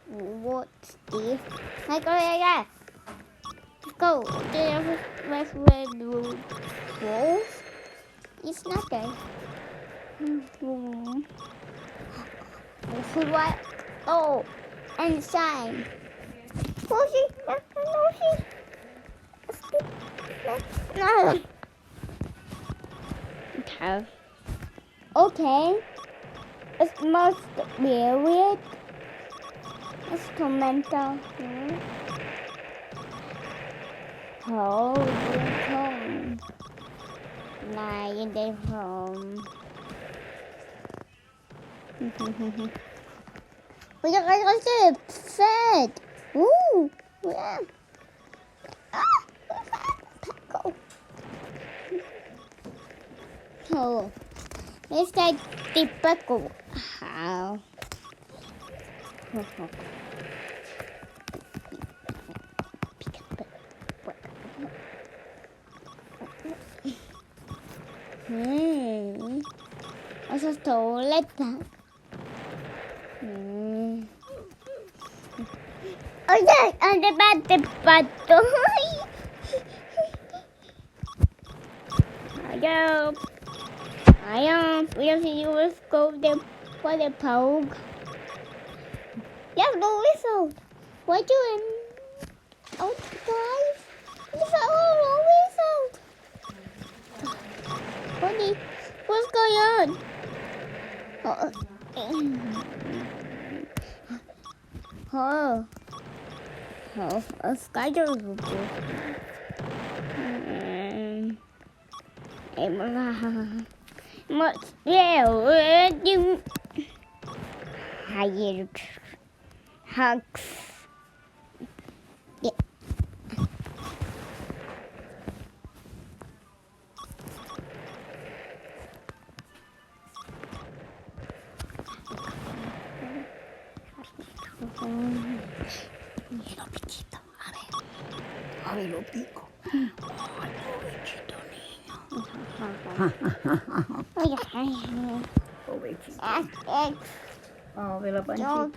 What's this? Let's go there. Let's go. Let's red wolf. It's not there. What? Oh, and sign. Lucy, Lucy. No. Okay. Okay. It must be weird. It's tomato. Oh, you're home. Nah, you're home. We got to fed. Ooh, yeah. Go. Oh, let's take the pickle. How? Eso es tableta. Oye, ande pato. I am. We have to use go there for the poke. Yes, no whistle. What doing? Oh, guys. Whistle. What's going on? A spider will do. Hugs. Yeah. Mira, pichito, a ver lo pico. Ay, pobrecito niño. Pobrecito. A ver la panchita.